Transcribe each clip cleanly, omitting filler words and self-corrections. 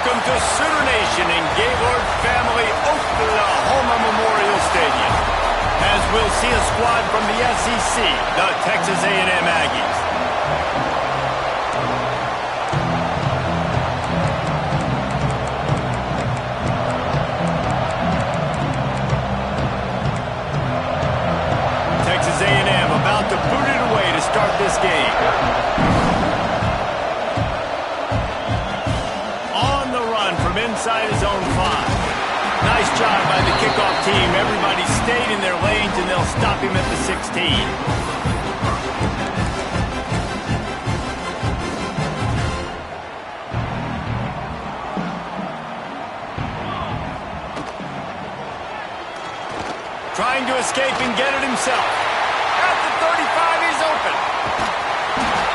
Welcome to Sooner Nation in Gaylord Family Oklahoma Memorial Stadium, as we'll see a squad from the SEC, the Texas A&M Aggies. Texas A&M about to boot it away to start this game. Inside his own 5. Nice job by the kickoff team. Everybody stayed in their lanes, and they'll stop him at the 16. Trying to escape and get it himself. At the 35, he's open.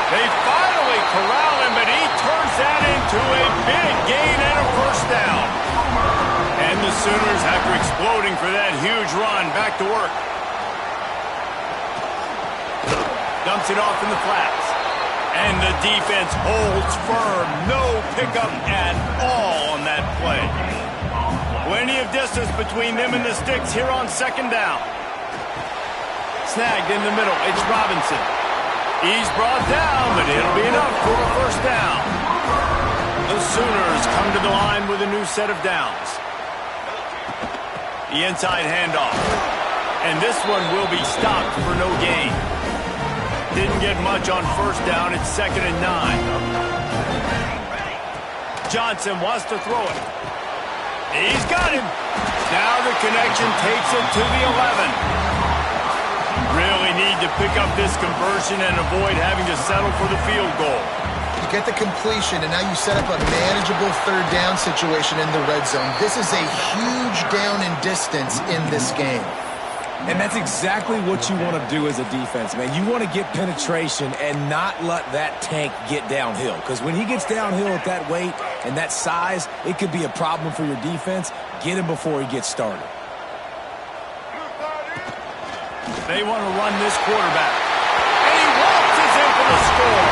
They finally corral him, but he turns that into a big gain and a first down. And the Sooners, after exploding for that huge run, back to work. Dumps it off in the flats. And the defense holds firm. No pickup at all on that play. Plenty of distance between them and the sticks here on second down. Snagged in the middle. It's Robinson. He's brought down, but it'll be enough for a first down. The Sooners come to the line with a new set of downs. The inside handoff. And this one will be stopped for no gain. Didn't get much on first down. It's 2nd and 9. Johnson wants to throw it. He's got him. Now the connection takes it to the 11. Really need to pick up this conversion and avoid having to settle for the field goal. You get the completion, and now you set up a manageable third down situation in the red zone. This is a huge down in distance in this game. And that's exactly what you want to do as a defense, man. You want to get penetration and not let that tank get downhill. Because when he gets downhill at that weight and that size, it could be a problem for your defense. Get him before he gets started. They want to run this quarterback. And he waltzes in for the score.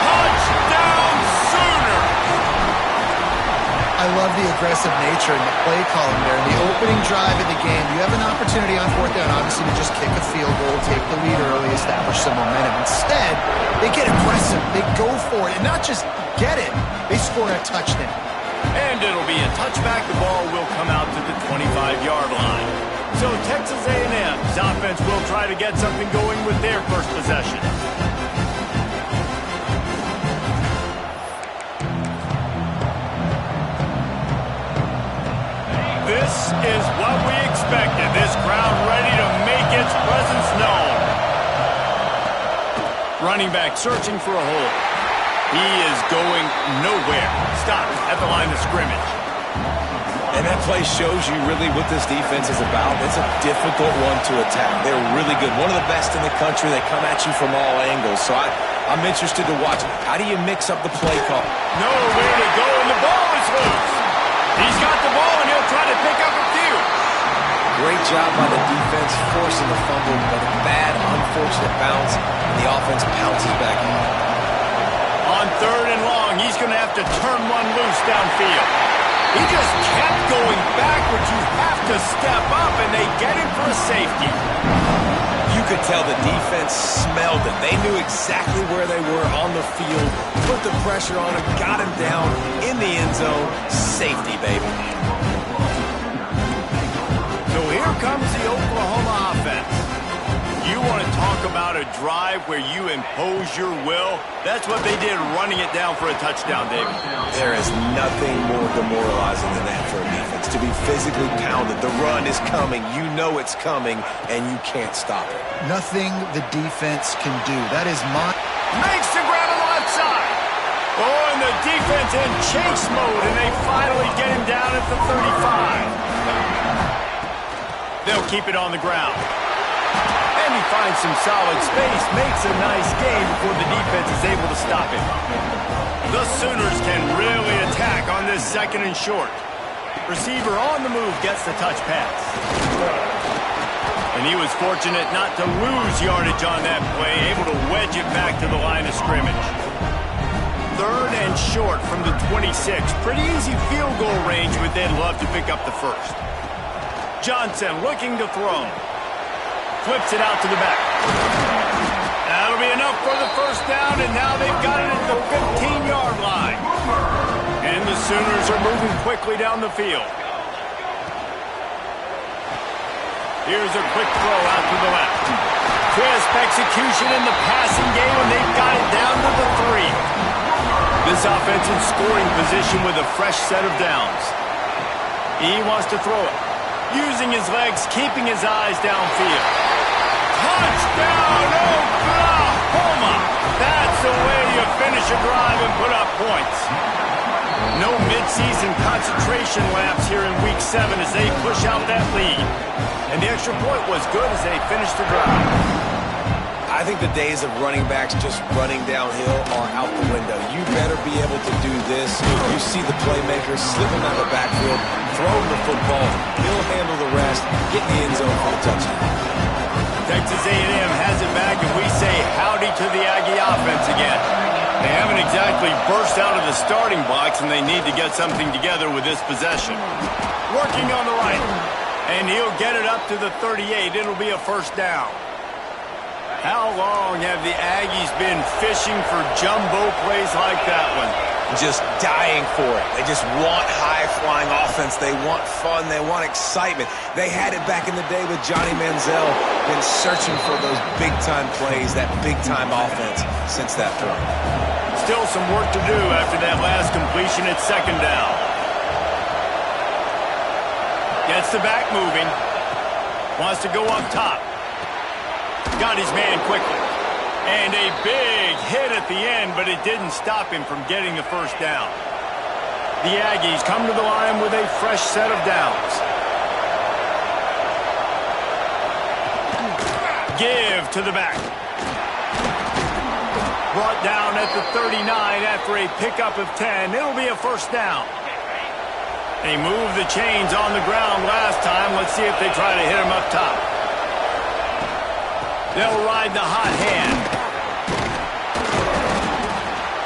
Touchdown, Sooners! I love the aggressive nature in the play column there. In the opening drive of the game, you have an opportunity on fourth down, obviously, to just kick a field goal, take the lead early, establish some momentum. Instead, they get aggressive. They go for it. And not just get it, they score a touchdown. And it'll be a touchback. The ball will come out to the 25-yard line. So Texas A&M's offense will try to get something going with their first possession. This is what we expected. This crowd ready to make its presence known. Running back searching for a hole. He is going nowhere. Stopped at the line of scrimmage. And that play shows you really what this defense is about. It's a difficult one to attack. They're really good. One of the best in the country. They come at you from all angles. So I'm interested to watch. How do you mix up the play call? Nowhere to go, and the ball is loose. He's got the ball, and he'll try to pick up a few. Great job by the defense forcing the fumble, but a bad, unfortunate bounce, and the offense pounces back in. On 3rd and long, he's going to have to turn one loose downfield. He just kept going backwards. You have to step up, and they get him for a safety. You could tell the defense smelled it. They knew exactly where they were on the field, put the pressure on him, got him down in the end zone. Safety, baby. So here comes the Oklahoma offense. You want to talk about a drive where you impose your will? That's what they did, running it down for a touchdown, David. There is nothing more demoralizing than that for a defense. To be physically pounded. The run is coming. You know it's coming, and you can't stop it. Nothing the defense can do. That is Makes the grab on the left side. Oh, and the defense in chase mode, and they finally get him down at the 35. They'll keep it on the ground. And he finds some solid space, makes a nice gain before the defense is able to stop him. The Sooners can really attack on this 2nd and short. Receiver on the move gets the touch pass. And he was fortunate not to lose yardage on that play, able to wedge it back to the line of scrimmage. 3rd and short from the 26. Pretty easy field goal range, but they'd love to pick up the first. Johnson looking to throw. Flips it out to the back. That'll be enough for the first down, and now they've got it at the 15-yard line. And the Sooners are moving quickly down the field. Here's a quick throw out to the left. Crisp execution in the passing game, and they've got it down to the 3. This offense in scoring position with a fresh set of downs. He wants to throw it. Using his legs, keeping his eyes downfield. Touchdown, Oklahoma! That's the way you finish a drive and put up points. No midseason concentration lapse here in Week 7 as they push out that lead. And the extra point was good as they finished the drive. I think the days of running backs just running downhill are out the window. You better be able to do this. You see the playmaker slipping out of the backfield, throwing the football. He'll handle the rest, get in the end zone for the touchdown. Texas A&M has it back, and we say howdy to the Aggie offense again. They haven't exactly burst out of the starting blocks, and they need to get something together with this possession. Working on the right, and he'll get it up to the 38. It'll be a first down. How long have the Aggies been fishing for jumbo plays like that one? Just dying for it. They just want high-flying offense. They want fun. They want excitement. They had it back in the day with Johnny Manziel. Been searching for those big-time plays, that big-time offense since that point. Still some work to do after that last completion at second down. Gets the back moving. Wants to go up top. Got his man quickly. And a big hit at the end, but it didn't stop him from getting the first down. The Aggies come to the line with a fresh set of downs. Give to the back. Brought down at the 39 after a pickup of 10. It'll be a first down. They moved the chains on the ground last time. Let's see if they try to hit him up top. They'll ride the hot hand.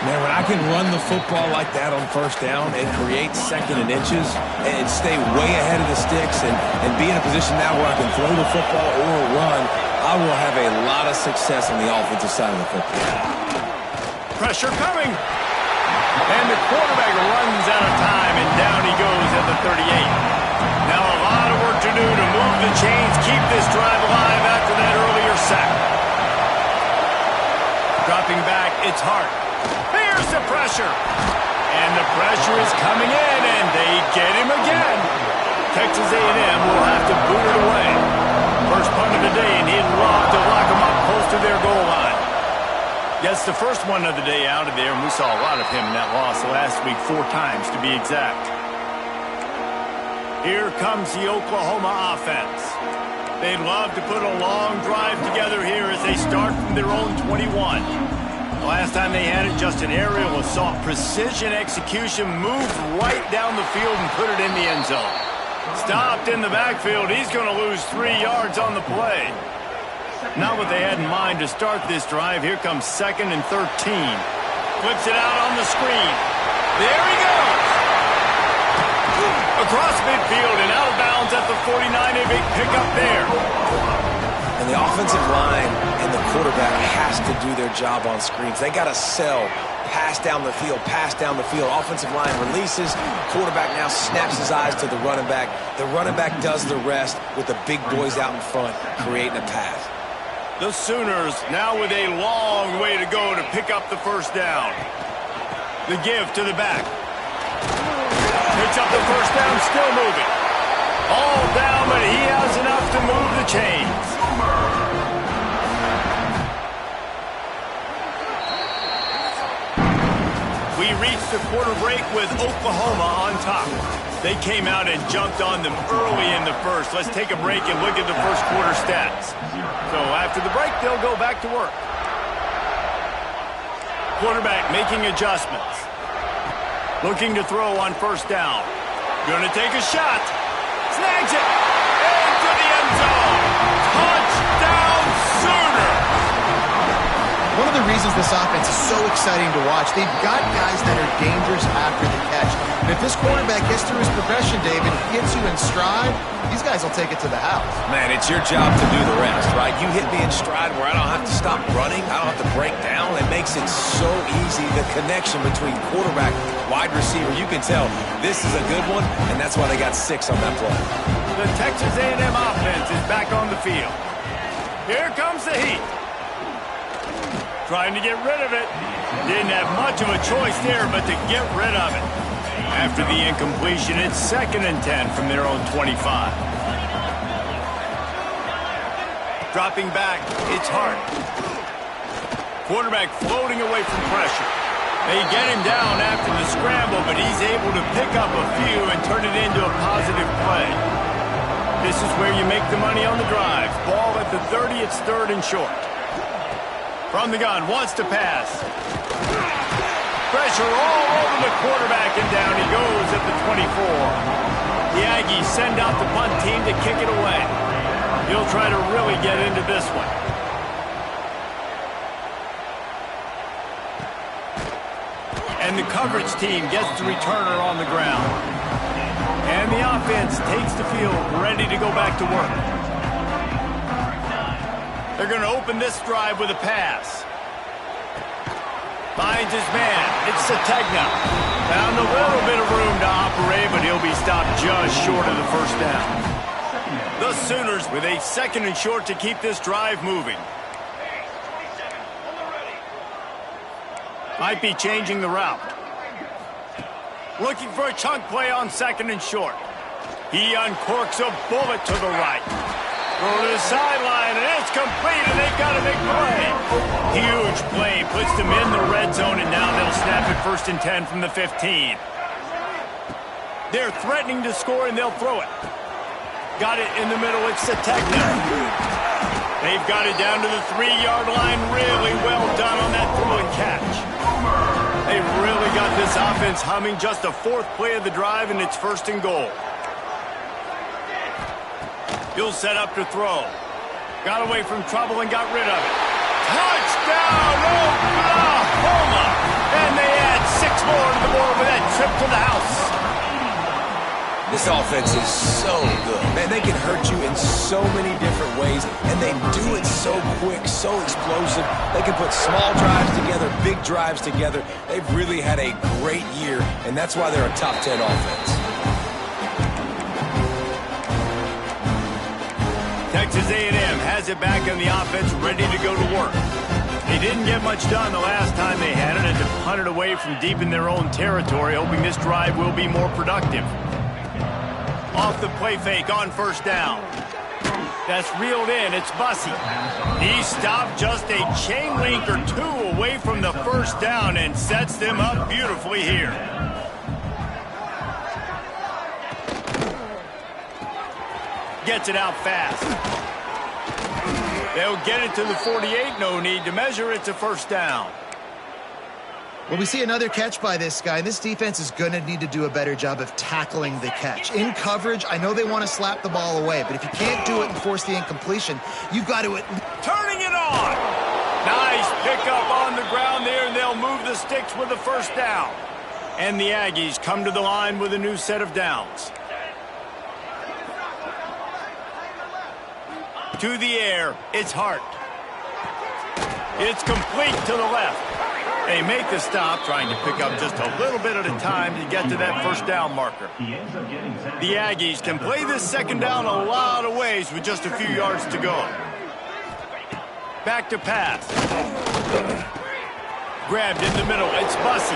Man, when I can run the football like that on first down and create second and inches and stay way ahead of the sticks and be in a position now where I can throw the football or run, I will have a lot of success on the offensive side of the football. Pressure coming. And the quarterback runs out of time, and down he goes at the 38. Now a lot of work to do to move the chains, keep this drive alive after that earlier sack. Dropping back, it's Hart. Here's the pressure. And the pressure is coming in, and they get him again. Texas A&M will have to boot it away. First punt of the day, and he'd love to lock him up close to their goal line. That's the first one of the day out of there, and we saw a lot of him in that loss last week, 4 times to be exact. Here comes the Oklahoma offense. They'd love to put a long drive together here as they start from their own 21. The last time they had it, just an aerial assault. Precision execution, moved right down the field and put it in the end zone. Stopped in the backfield. He's going to lose 3 yards on the play. Not what they had in mind to start this drive. Here comes 2nd and 13. Flips it out on the screen. There he goes. Across midfield and out of bounds at the 49. A big pickup there. And the offensive line and the quarterback has to do their job on screens. They got to sell. Pass down the field, pass down the field. Offensive line releases. Quarterback now snaps his eyes to the running back. The running back does the rest with the big boys out in front, creating a path. The Sooners now with a long way to go to pick up the first down. The give to the back. Picks up the first down, still moving. All down, but he has enough to move the chains. We reached the quarter break with Oklahoma on top. They came out and jumped on them early in the first. Let's take a break and look at the first quarter stats. So after the break, they'll go back to work. Quarterback making adjustments. Looking to throw on first down. Going to take a shot. Snags it. Into the end zone. Touchdown, Sooners. One of the reasons this offense is so exciting to watch, they've got guys that are dangerous after the catch. And if this quarterback gets through his progression, David, gets you in stride, these guys will take it to the house. Man, it's your job to do the rest, right? You hit me in stride where I don't have to stop running. I don't have to break down. It makes it so easy, the connection between quarterback, wide receiver. You can tell this is a good one, and that's why they got 6 on that play. The Texas A&M offense is back on the field. Here comes the heat. Trying to get rid of it. Didn't have much of a choice there but to get rid of it. After the incompletion, it's 2nd and 10 from their own 25. Dropping back, it's Hart. Quarterback floating away from pressure. They get him down after the scramble, but he's able to pick up a few and turn it into a positive play. This is where you make the money on the drive. Ball at the 30, it's 3rd and short. From the gun, wants to pass. Pressure all over the quarterback, and down he goes at the 24. The Aggies send out the punt team to kick it away. He'll try to really get into this one. And the coverage team gets the returner on the ground. And the offense takes the field, ready to go back to work. They're going to open this drive with a pass. Finds his man. It's Sategna. Found a little bit of room to operate, but he'll be stopped just short of the first down. The Sooners with a 2nd and short to keep this drive moving. Might be changing the route. Looking for a chunk play on 2nd and short. He uncorks a bullet to the right. Throw to the sideline, and it's complete, and they've got a big play. Huge play, puts them in the red zone, and now they'll snap it 1st and 10 from the 15. They're threatening to score, and they'll throw it. Got it in the middle, it's Sategna. They've got it down to the 3-yard line. Really well done on that throw and catch. They've really got this offense humming. Just a 4th play of the drive, and it's 1st and goal. He'll set up to throw. Got away from trouble and got rid of it. Touchdown, Oklahoma! And they add 6 more to the board with that trip to the house. This offense is so good. Man, they can hurt you in so many different ways, and they do it so quick, so explosive. They can put small drives together, big drives together. They've really had a great year, and that's why they're a top 10 offense. Texas A&M has it back on the offense, ready to go to work. They didn't get much done the last time they had it, and to punt it away from deep in their own territory, hoping this drive will be more productive. Off the play fake on 1st down. That's reeled in. It's Bussey. He stopped just a chain link or 2 away from the 1st down and sets them up beautifully here. Gets it out fast. They'll get it to the 48. No need to measure. It's a 1st down. Well, we see another catch by this guy, and this defense is going to need to do a better job of tackling the catch. In coverage, I know they want to slap the ball away, but if you can't do it and force the incompletion, you've got to... Turning it on! Nice pickup on the ground there, and they'll move the sticks with the 1st down. And the Aggies come to the line with a new set of downs. To the air, it's Hart. It's complete to the left. They make the stop, trying to pick up just a little bit at a time to get to that 1st down marker. The Aggies can play this 2nd down a lot of ways with just a few yards to go. Back to pass. Grabbed in the middle, it's Bussey.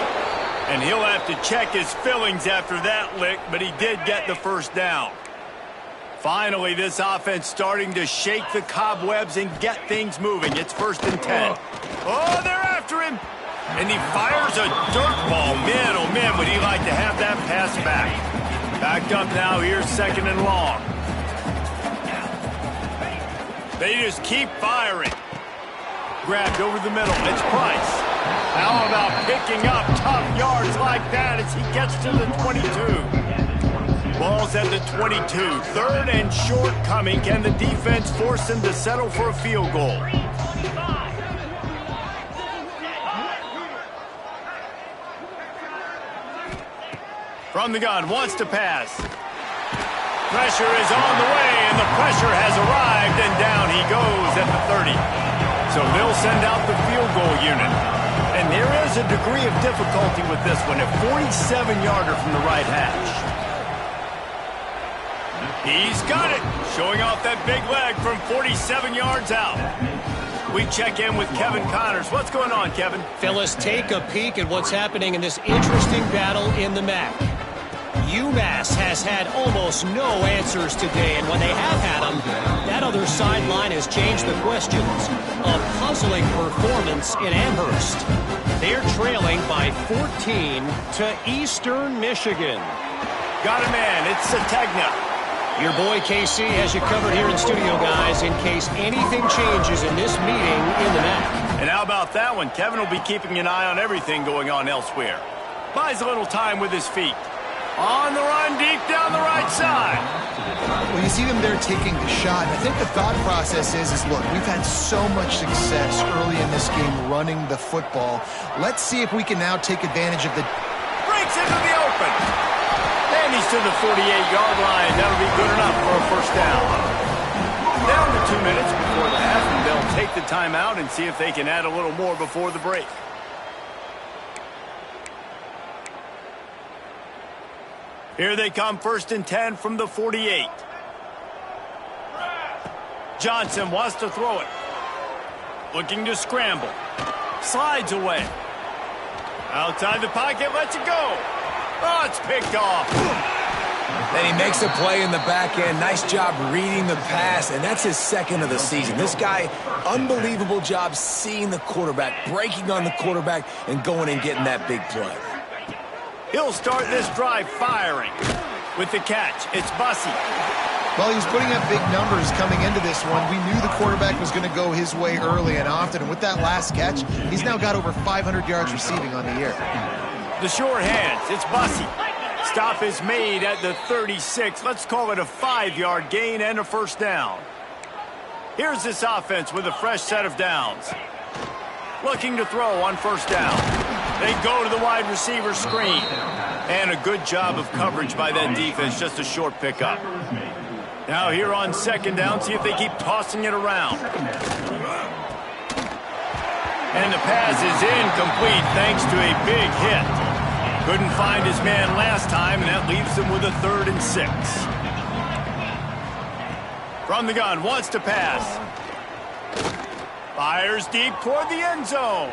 And he'll have to check his fillings after that lick, but he did get the 1st down. Finally, this offense starting to shake the cobwebs and get things moving. It's 1st and 10. Oh, they're after him. And he fires a dirt ball. Man, oh man, would he like to have that pass back. Backed up now, here's 2nd and long. They just keep firing. Grabbed over the middle, it's Price. How about picking up tough yards like that as he gets to the 22? Ball's at the 22, 3rd and short coming. Can the defense force him to settle for a field goal? From the gun, wants to pass. Pressure is on the way, and the pressure has arrived, and down he goes at the 30. So they'll send out the field goal unit. And there is a degree of difficulty with this one, a 47-yarder from the right hash. He's got it, showing off that big leg from 47 yards out. We check in with Kevin Connors. What's going on, Kevin? Fellas, take a peek at what's happening in this interesting battle in the MAC. UMass has had almost no answers today, and when they have had them, that other sideline has changed the questions. A puzzling performance in Amherst. They're trailing by 14 to Eastern Michigan. Got a man, it's Sategna. Your boy KC has you covered here in studio, guys, in case anything changes in this meeting in the MAC. And how about that one? Kevin will be keeping an eye on everything going on elsewhere. Buys a little time with his feet. On the run, deep down the right side. Well, you see them there taking the shot. I think the thought process is look, we've had so much success early in this game running the football. Let's see if we can now take advantage of the... Breaks into the open. And he's to the 48-yard line. That'll be good enough for a first down. Down to 2 minutes before the half, and they'll take the timeout and see if they can add a little more before the break. Here they come, 1st and 10 from the 48. Johnson wants to throw it. Looking to scramble. Slides away. Outside the pocket, lets it go. Oh, it's picked off. Then he makes a play in the back end. Nice job reading the pass, and that's his second of the season. This guy, unbelievable job seeing the quarterback, breaking on the quarterback, and going and getting that big play. He'll start this drive firing. With the catch, it's Bussey. Well, he was putting up big numbers coming into this one. We knew the quarterback was going to go his way early and often, and with that last catch, he's now got over 500 yards receiving on the year. The short hands, it's Bussey. Stop is made at the 36. Let's call it a 5-yard gain and a first down. Here's this offense with a fresh set of downs. Looking to throw on first down. They go to the wide receiver screen. And a good job of coverage by that defense, just a short pickup. Now here on second down, see if they keep tossing it around. And the pass is incomplete thanks to a big hit. Couldn't find his man last time, and that leaves him with a 3rd and 6. From the gun, wants to pass. Fires deep toward the end zone.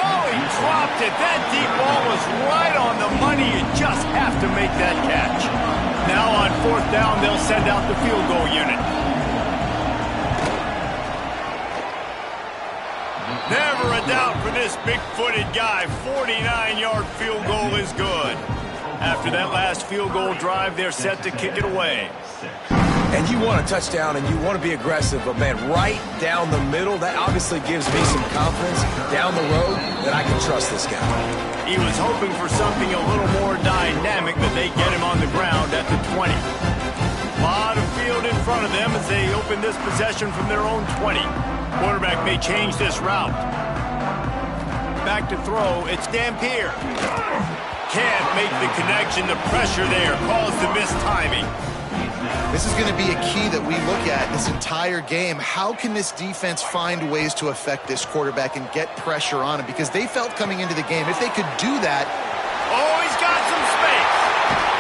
Oh, he dropped it. That deep ball was right on the money. You just have to make that catch. Now on 4th down, they'll send out the field goal unit. Never a doubt for this big-footed guy. 49-yard field goal is good. After that last field goal drive, they're set to kick it away. And you want a touchdown and you want to be aggressive, but man, right down the middle, that obviously gives me some confidence down the road that I can trust this guy. He was hoping for something a little more dynamic, but they get him on the ground at the 20. A lot of field in front of them as they open this possession from their own 20. Quarterback may change this route. Back to throw, it's Dampier. Can't make the connection, the pressure there caused the missed timing. This is going to be a key that we look at this entire game. How can this defense find ways to affect this quarterback and get pressure on him? Because they felt coming into the game, if they could do that. Oh, he's got some space.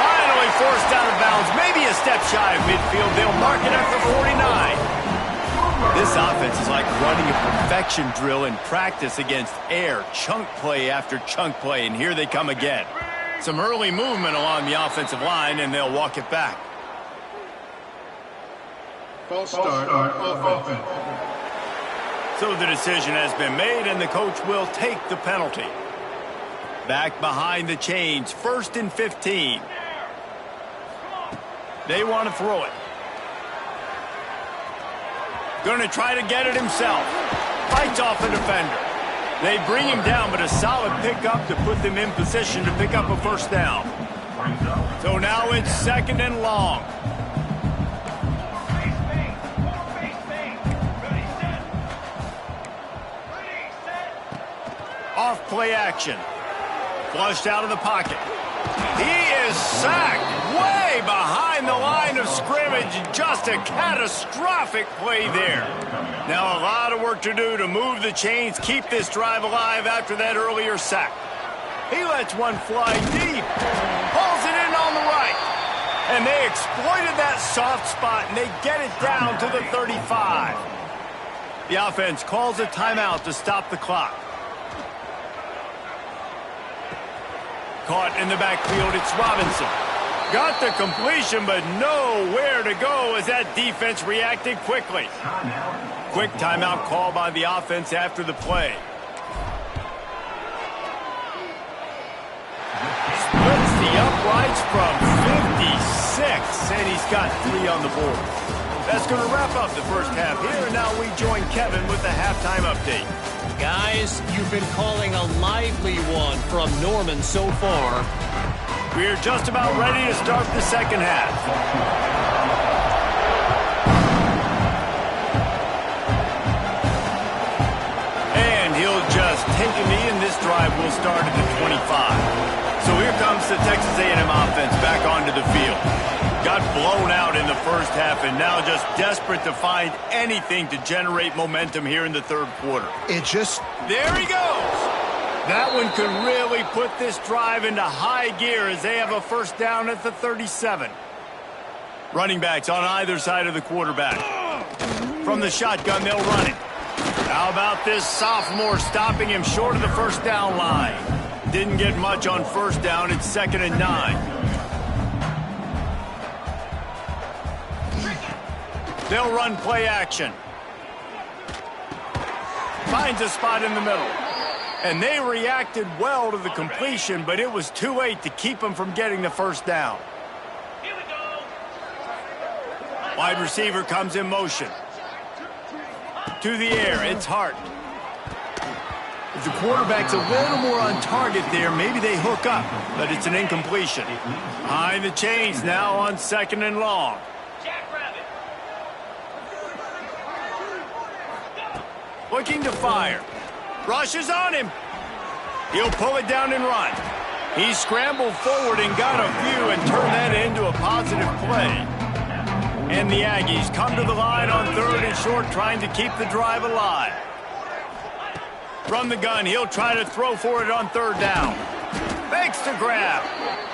Finally forced out of bounds. Maybe a step shy of midfield. They'll mark it at the 49. This offense is like running a perfection drill in practice against air. Chunk play after chunk play, and here they come again. Some early movement along the offensive line, and they'll walk it back. False start of offense. So the decision has been made, and the coach will take the penalty. Back behind the chains, 1st and 15. They want to throw it. Going to try to get it himself. Fights off a defender. They bring him down, but a solid pickup to put them in position to pick up a first down. So now it's 2nd and long. Off play action. Flushed out of the pocket. He is sacked way behind the line of scrimmage. Just a catastrophic play there. Now a lot of work to do to move the chains, keep this drive alive after that earlier sack. He lets one fly deep. Pulls it in on the right. And they exploited that soft spot, and they get it down to the 35. The offense calls a timeout to stop the clock. Caught in the backfield, it's Robinson. Got the completion, but nowhere to go as that defense reacted quickly. Quick timeout call by the offense after the play. Splits the uprights from 56, and he's got 3 on the board. That's going to wrap up the first half here, and now we join Kevin with the halftime update. Guys, you've been calling a lively one from Norman so far. We're just about ready to start the second half. And he'll just take a knee, and this drive will start at the 25. So here comes the Texas A&M offense back onto the field. Got blown out in the first half and now just desperate to find anything to generate momentum here in the third quarter. There he goes. That one could really put this drive into high gear as they have a first down at the 37. Running backs on either side of the quarterback. From the shotgun, they'll run it. How about this sophomore stopping him short of the first down line? Didn't get much on first down. It's 2nd and 9. They'll run play action. Finds a spot in the middle. And they reacted well to the completion, but it was too late to keep them from getting the first down. Here we go. Wide receiver comes in motion. To the air, it's Hart. If the quarterback's a little more on target there, maybe they hook up, but it's an incompletion. Behind the chains now on 2nd and long. Looking to fire. Rushes on him. He'll pull it down and run. He scrambled forward and got a few and turned that into a positive play. And the Aggies come to the line on 3rd and short, trying to keep the drive alive. From the gun, he'll try to throw for it on 3rd down. Fakes to grab.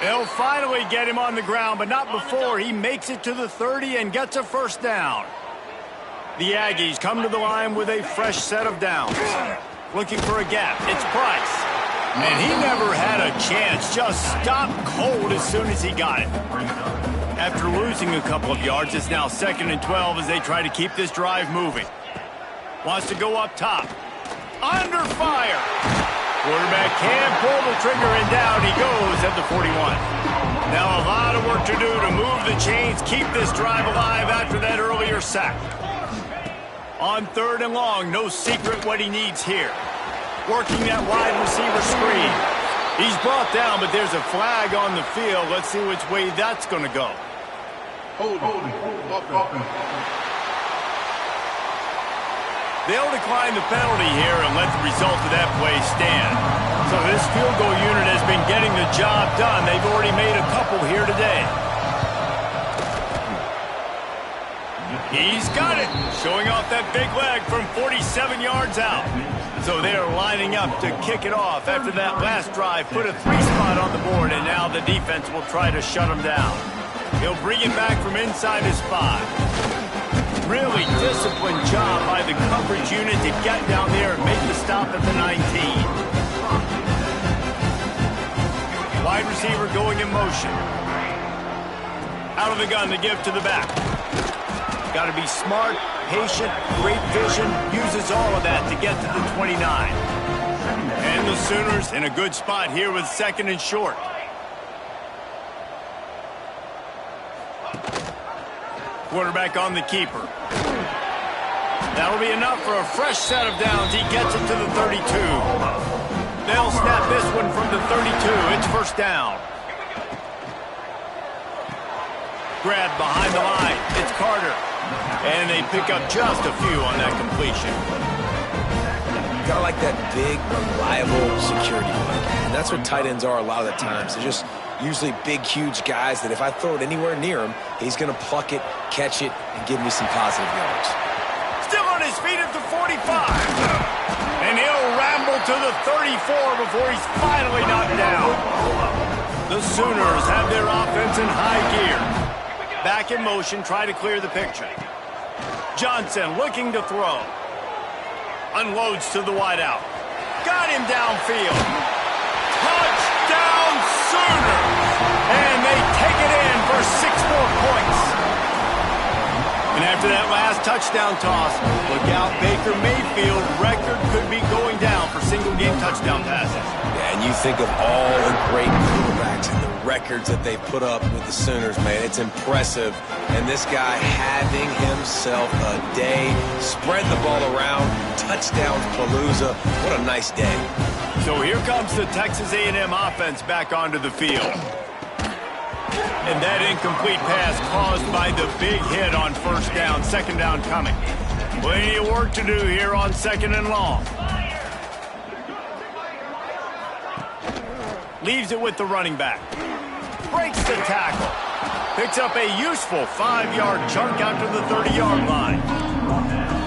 They'll finally get him on the ground, but not before he makes it to the 30 and gets a first down. The Aggies come to the line with a fresh set of downs. Looking for a gap. It's Price. And he never had a chance. Just stopped cold as soon as he got it. After losing a couple of yards, it's now 2nd and 12 as they try to keep this drive moving. Wants to go up top. Under fire. Quarterback can pull the trigger, and down he goes at the 41. Now a lot of work to do to move the chains, keep this drive alive after that earlier sack. On 3rd and long, no secret what he needs here. Working that wide receiver screen. He's brought down, but there's a flag on the field. Let's see which way that's going to go. Holding. They'll decline the penalty here and let the result of that play stand. So this field goal unit has been getting the job done. They've already made a couple here today. He's got it, showing off that big leg from 47 yards out. So they're lining up to kick it off after that last drive. Put a 3-spot on the board, and now the defense will try to shut him down. He'll bring it back from inside his 5. Really disciplined job by the coverage unit to get down there and make the stop at the 19. Wide receiver going in motion. Out of the gun to give to the back. Got to be smart, patient, great vision, uses all of that to get to the 29. And the Sooners in a good spot here with 2nd and short. Quarterback on the keeper. That'll be enough for a fresh set of downs. He gets it to the 32. They'll snap this one from the 32. It's first down. Grab behind the line. It's Carter. And they pick up just a few on that completion. Kind of like that big, reliable security blanket. And that's what tight ends are a lot of the times. They're just usually big, huge guys that if I throw it anywhere near him, he's going to pluck it, catch it, and give me some positive yards. Still on his feet at the 45. And he'll ramble to the 34 before he's finally knocked down. The Sooners have their offense in high gear. Back in motion, try to clear the picture. Johnson looking to throw. Unloads to the wideout. Got him downfield. Touchdown Sooners! And they take it in for 6 more points. And after that last touchdown toss, look out, Baker Mayfield's record could be going down for single-game touchdown passes. Yeah, and you think of all the great quarterbacks and the records that they put up with the Sooners, man. It's impressive. And this guy having himself a day, spread the ball around, touchdowns palooza. What a nice day. So here comes the Texas A&M offense back onto the field. And that incomplete pass caused by the big hit on first down, second down coming. Plenty of work to do here on second and long. Leaves it with the running back. Breaks the tackle. Picks up a useful 5-yard chunk out to the 30-yard line.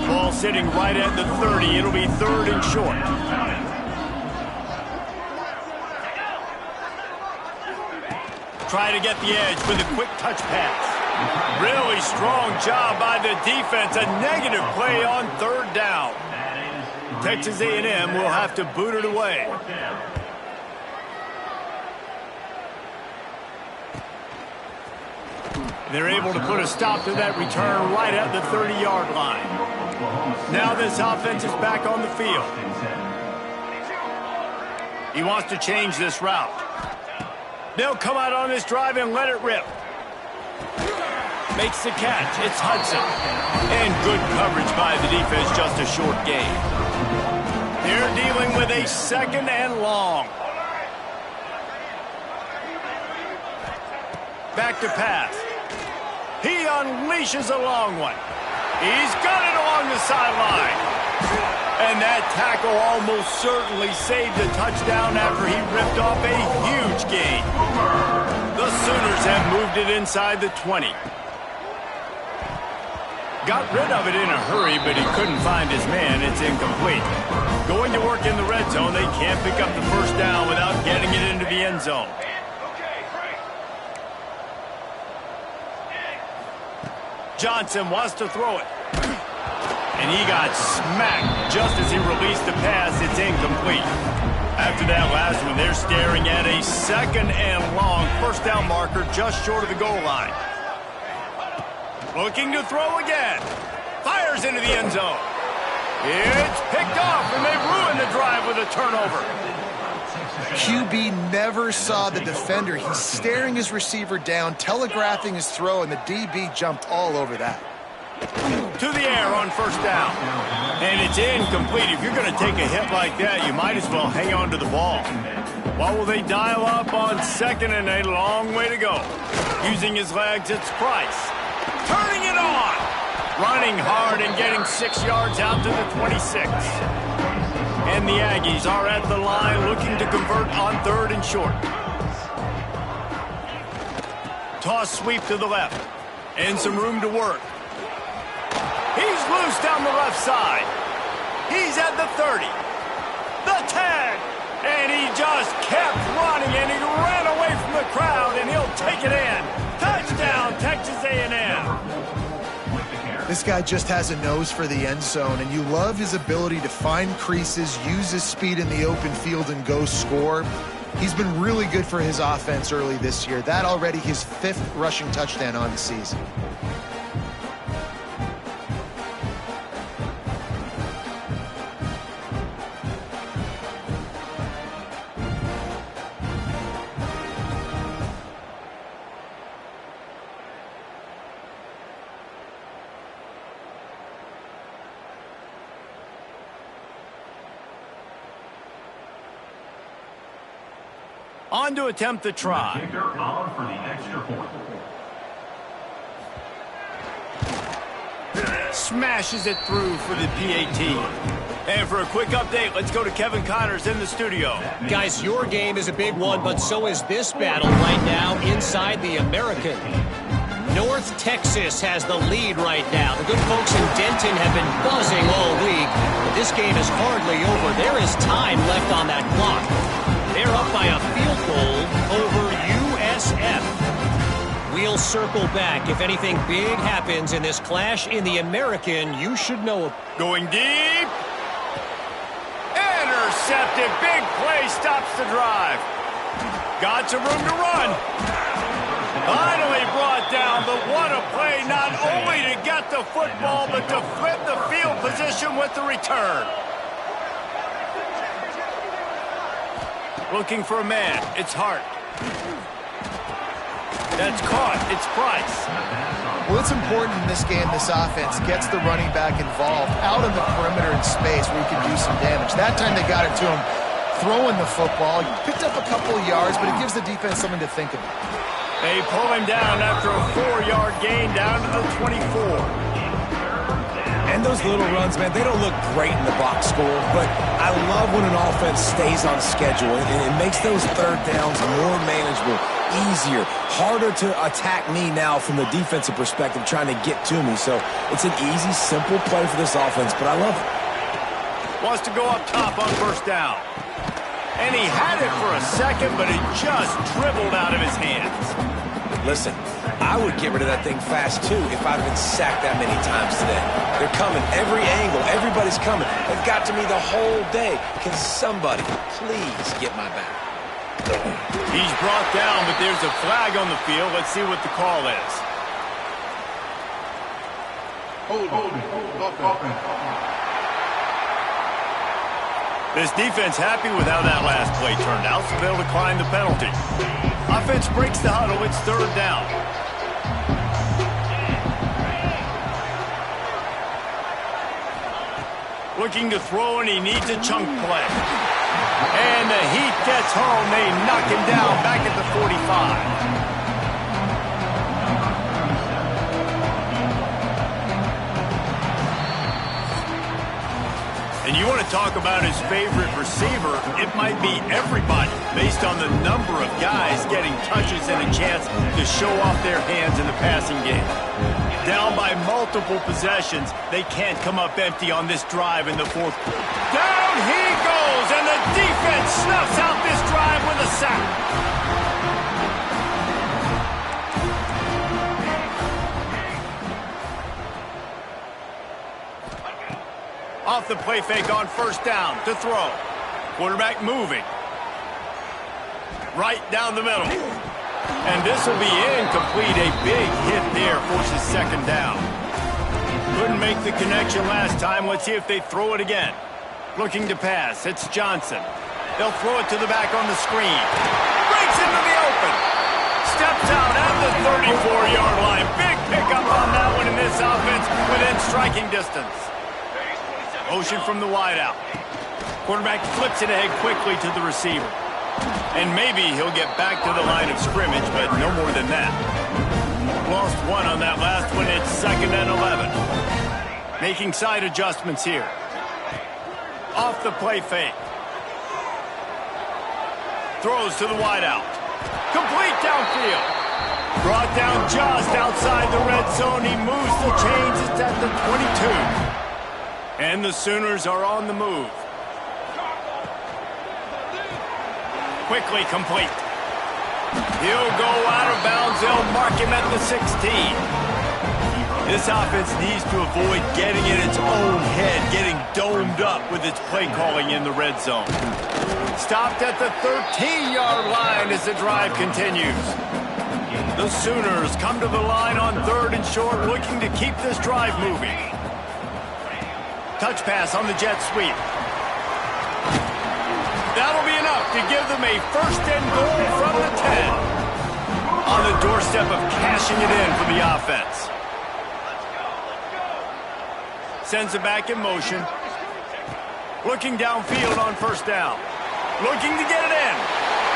Ball sitting right at the 30. It'll be third and short. Try to get the edge with a quick touch pass. Really strong job by the defense. A negative play on third down. Texas A&M will have to boot it away. They're able to put a stop to that return right at the 30-yard line. Now this offense is back on the field. He wants to change this route. They'll come out on this drive and let it rip. Makes the catch. It's Hudson. And good coverage by the defense, just a short gain. They're dealing with a second and long. Back to pass. He unleashes a long one. He's got it along the sideline. And that tackle almost certainly saved a touchdown after he ripped off a huge gain. The Sooners have moved it inside the 20. Got rid of it in a hurry, but he couldn't find his man. It's incomplete. Going to work in the red zone. They can't pick up the first down without getting it into the end zone. Johnson wants to throw it. And he got smacked just as he released the pass. It's incomplete. After that last one, they're staring at a second and long first down marker just short of the goal line. Looking to throw again. Fires into the end zone. It's picked off, and they ruin the drive with a turnover. QB never saw the defender. He's staring his receiver down, telegraphing his throw, and the DB jumped all over that. To the air on first down. And it's incomplete. If you're going to take a hit like that, you might as well hang on to the ball. What will they dial up on second and a long way to go? Using his legs, it's Price. Turning it on. Running hard and getting 6 yards out to the 26. And the Aggies are at the line looking to convert on third and short. Toss sweep to the left. And some room to work. He's loose down the left side. He's at the 30. The tag. And he just kept running, and he ran away from the crowd, and he'll take it in. Touchdown, Texas A&M. This guy just has a nose for the end zone, and you love his ability to find creases, use his speed in the open field, and go score. He's been really good for his offense early this year. That already his 5th rushing touchdown on the season. On to attempt the try. Kicker on for the extra point. smashes it through for the PAT. And for a quick update, let's go to Kevin Connors in the studio. Guys, your game is a big one, but so is this battle right now inside the American. North Texas has the lead right now. The good folks in Denton have been buzzing all week, but this game is hardly over. There is time left on that clock. They're up by a field goal over USF. We'll circle back. If anything big happens in this clash in the American, you should know. Going deep. Intercepted. Big play stops the drive. Got some room to run. Finally brought down, but what a play, not only to get the football, but to flip the field position with the return. Looking for a man. It's Hart. That's caught. It's Price. Well, it's important in this game, this offense gets the running back involved out on the perimeter in space where he can do some damage. That time they got it to him throwing the football. He picked up a couple of yards, but it gives the defense something to think about. They pull him down after a 4-yard gain down to the 24. And those little runs, man, they don't look great in the box score, but I love when an offense stays on schedule, and it makes those third downs more manageable, easier, harder to attack me now from the defensive perspective trying to get to me. So it's an easy, simple play for this offense, but I love it. Wants to go up top on first down. And he had it for a second, but it just dribbled out of his hands. Listen, I would get rid of that thing fast, too, if I'd been sacked that many times today. They're coming every angle. Everybody's coming. They've got to me the whole day. Can somebody please get my back? He's brought down, but there's a flag on the field. Let's see what the call is. This defense happy with how that last play turned out, so they'll decline the penalty. Offense breaks the huddle. It's third down. Looking to throw, and he needs a chunk play. And the heat gets home. They knock him down back at the 45. And you want to talk about his favorite receiver, it might be everybody based on the number of guys getting touches and a chance to show off their hands in the passing game. Down by multiple possessions, they can't come up empty on this drive in the fourth. Down he goes, and the defense snuffs out this drive with a sack. Off the play fake on first down to throw. Quarterback moving. Right down the middle. And this will be incomplete. A big hit there forces second down. Couldn't make the connection last time. Let's see if they throw it again. Looking to pass. It's Johnson. They'll throw it to the back on the screen. Breaks into the open. Steps out at the 34-yard line. Big pickup on that one in this offense within striking distance. Motion from the wideout. Quarterback flips it ahead quickly to the receiver. And maybe he'll get back to the line of scrimmage, but no more than that. Lost one on that last one. It's 2nd and 11. Making side adjustments here. Off the play fake. Throws to the wideout. Complete downfield. Brought down just outside the red zone. He moves the chains. It's at the 22. And the Sooners are on the move. Quickly complete. He'll go out of bounds. They'll mark him at the 16. This offense needs to avoid getting in its own head, getting domed up with its play calling in the red zone. Stopped at the 13-yard line as the drive continues. The Sooners come to the line on 3rd and short, looking to keep this drive moving. Touch pass on the jet sweep. That'll be enough to give them a 1st and goal from the 10. On the doorstep of cashing it in for the offense. Sends it back in motion. Looking downfield on first down. Looking to get it in.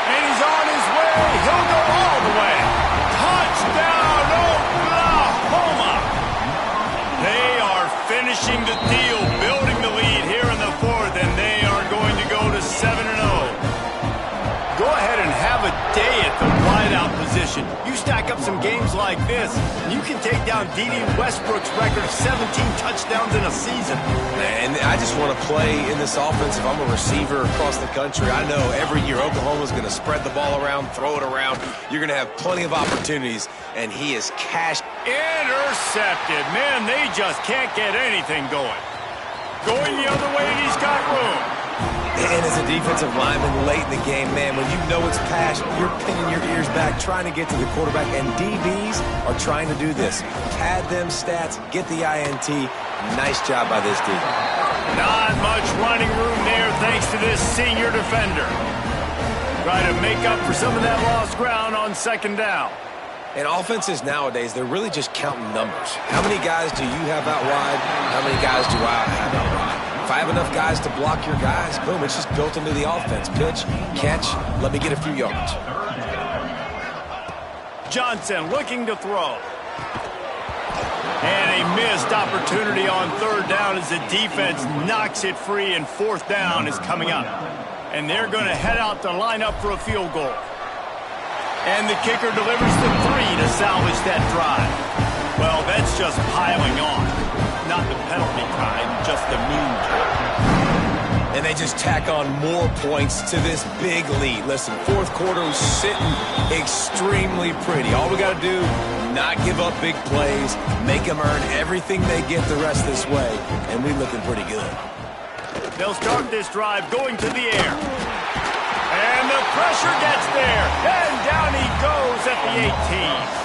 And he's on his way. He'll go all the way. Touchdown, Oklahoma! They are ahead and have a day at the wideout position. You stack up some games like this, and you can take down D.D. Westbrook's record of 17 touchdowns in a season. And I just want to play in this offense. If I'm a receiver across the country, I know every year Oklahoma's going to spread the ball around, throw it around. You're going to have plenty of opportunities, and he is cashed. Intercepted. Man, they just can't get anything going. Going the other way, and he's got room. And as a defensive lineman late in the game, man, when you know it's pass, you're pinning your ears back, trying to get to the quarterback, and DBs are trying to do this. Pad them stats, get the INT. Nice job by this D. Not much running room there thanks to this senior defender. Try to make up for some of that lost ground on second down. And offenses nowadays, they're really just counting numbers. How many guys do you have out wide? How many guys do I have out wide? If I have enough guys to block your guys, boom, it's just built into the offense. Pitch, catch, let me get a few yards. Johnson looking to throw. And a missed opportunity on third down as the defense knocks it free, and fourth down is coming up. And they're going to head out to line up for a field goal. And the kicker delivers the 3 to salvage that drive. Well, that's just piling on. Not the penalty kind, just the mean kind. And they just tack on more points to this big lead. Listen, fourth quarter was sitting extremely pretty. All we got to do, not give up big plays, make them earn everything they get the rest this way, and we're looking pretty good. They'll start this drive going to the air. And the pressure gets there. And down he goes at the 18.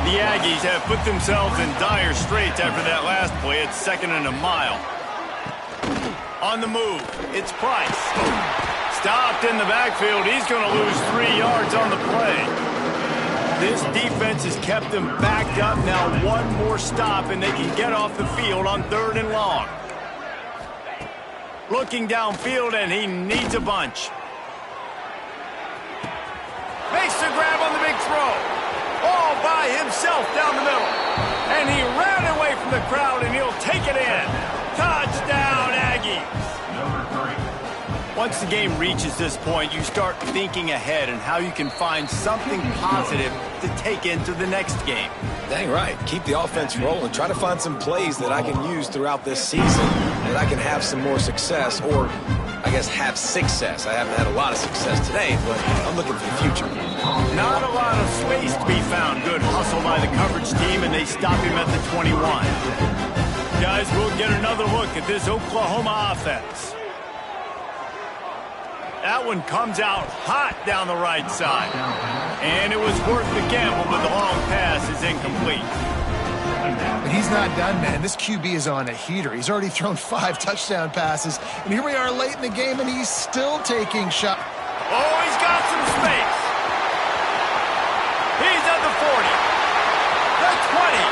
The Aggies have put themselves in dire straits after that last play. It's second and a mile. On the move, it's Price. Stopped in the backfield. He's going to lose 3 yards on the play. This defense has kept them backed up. Now one more stop, and they can get off the field on third and long. Looking downfield, and he needs a bunch. Makes the grab on the big throw. All by himself down the middle. And he ran away from the crowd, and he'll take it in. Touchdown, Aggies. Once the game reaches this point, you start thinking ahead and how you can find something positive to take into the next game. Dang right. Keep the offense rolling. Try to find some plays that I can use throughout this season that I can have some more success, or I guess have success. I haven't had a lot of success today, but I'm looking for the future. Not a lot of space to be found. Good hustle by the coverage team, and they stop him at the 21. Guys, we'll get another look at this Oklahoma offense. That one comes out hot down the right side. And it was worth the gamble, but the long pass is incomplete. But he's not done, man. This QB is on a heater. He's already thrown 5 touchdown passes. And here we are late in the game, and he's still taking shots. Oh, he's got some space. He's at the 40. The 20.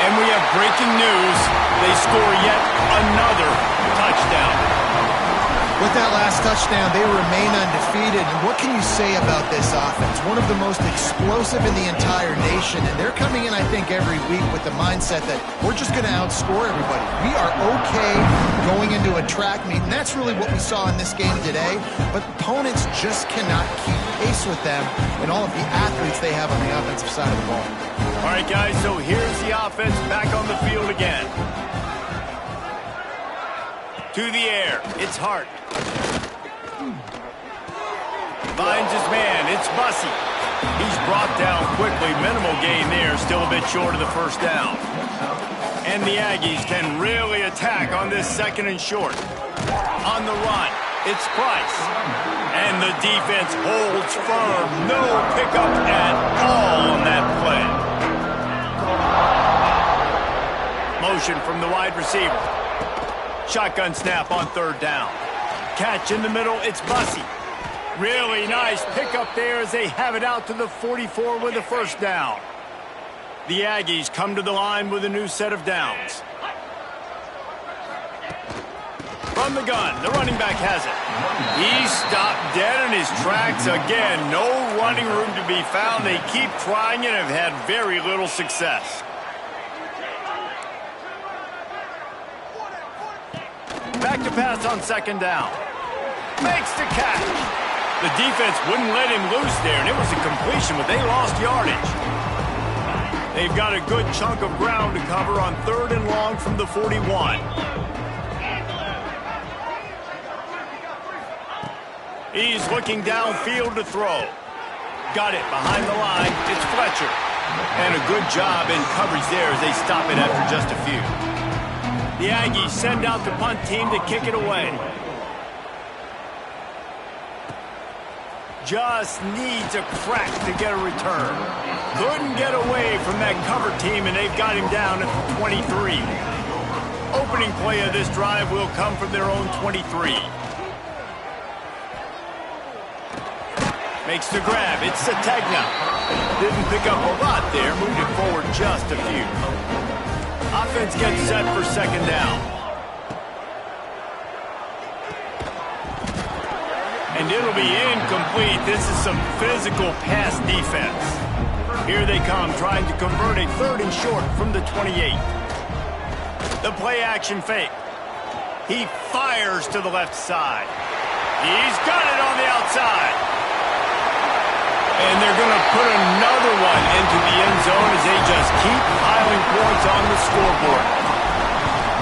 And we have breaking news. They score yet another touchdown. With that last touchdown, they remain undefeated. And what can you say about this offense? One of the most explosive in the entire nation. And they're coming in, I think, every week with the mindset that we're just going to outscore everybody. We are okay going into a track meet. And that's really what we saw in this game today. But opponents just cannot keep pace with them and all of the athletes they have on the offensive side of the ball. All right, guys, so here's the offense back on the field again. To the air, it's Hart. Finds his man, it's Bussey. He's brought down quickly, minimal gain there, still a bit short of the first down. And the Aggies can really attack on this second and short. On the run, it's Price. And the defense holds firm, no pickup at all on that play. Motion from the wide receiver. Shotgun snap on third down. Catch in the middle, it's Bussey. Really nice pickup there as they have it out to the 44 with a first down. The Aggies come to the line with a new set of downs. From the gun, the running back has it. He stopped dead in his tracks again. No running room to be found. They keep trying and have had very little success. Back to pass on second down. Makes the catch. The defense wouldn't let him loose there, and it was a completion, but they lost yardage. They've got a good chunk of ground to cover on 3rd and long from the 41. He's looking downfield to throw. Got it behind the line. It's Fletcher. And a good job in coverage there as they stop it after just a few. The Aggies send out the punt team to kick it away. Just needs a crack to get a return. Couldn't get away from that cover team, and they've got him down at the 23. Opening play of this drive will come from their own 23. Makes the grab. It's Sategna. Didn't pick up a lot there. Moved it forward just a few. Offense gets set for 2nd down. And it'll be incomplete. This is some physical pass defense. Here they come, trying to convert a 3rd and short from the 28. The play action fake. He fires to the left side. He's got it on the outside. And they're going to put another one into the end zone as they just keep piling points on the scoreboard.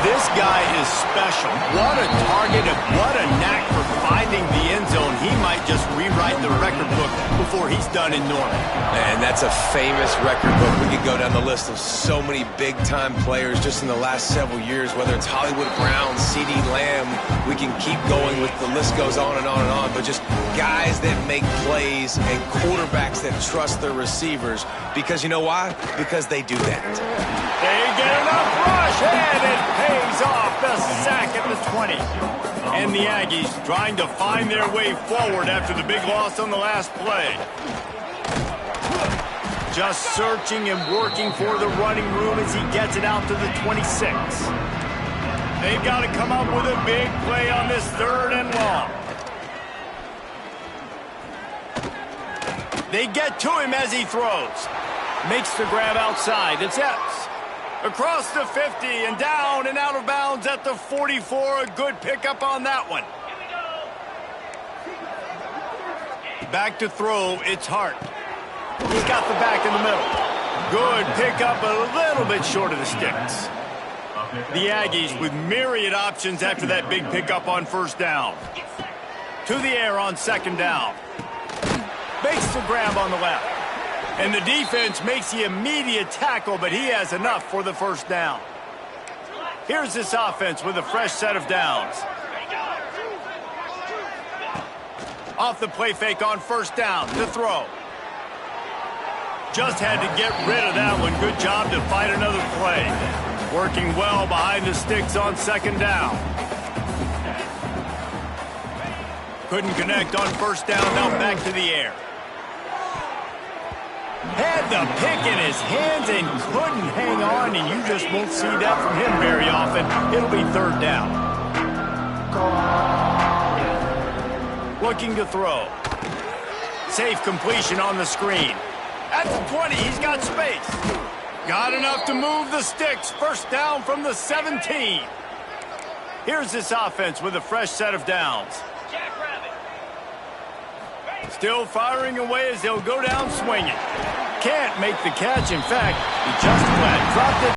This guy is special. What a target and what a knack for finding the end zone. He might just rewrite the record book before he's done in Norman. And that's a famous record book. We could go down the list of so many big-time players just in the last several years, whether it's Hollywood Brown, C.D. Lamb. We can keep going with the list goes on and on and on, but just guys that make plays and quarterbacks that trust their receivers. Because you know why? Because they do that. They get enough rush, and it pays off the sack at the 20. And the Aggies trying to find their way forward after the big loss on the last play. Just searching and working for the running room as he gets it out to the 26. They've got to come up with a big play on this 3rd and long. They get to him as he throws. Makes the grab outside. It's Epps. Across the 50 and down and out of bounds at the 44. A good pickup on that one. Back to throw. It's Hart. He's got the back in the middle. Good pickup, a little bit short of the sticks. The Aggies with myriad options after that big pickup on 1st down. To the air on 2nd down. Makes the grab on the left. And the defense makes the immediate tackle, but he has enough for the 1st down. Here's this offense with a fresh set of downs. Off the play fake on 1st down to throw. Just had to get rid of that one. Good job to fight another play. Working well behind the sticks on 2nd down. Couldn't connect on 1st down. Now back to the air. Had the pick in his hands and couldn't hang on, and you just won't see that from him very often. It'll be 3rd down. Looking to throw. Safe completion on the screen. At the 20, he's got space. Got enough to move the sticks. 1st down from the 17. Here's this offense with a fresh set of downs. Still firing away as they'll go down swinging. Can't make the catch. In fact, he just flat dropped it.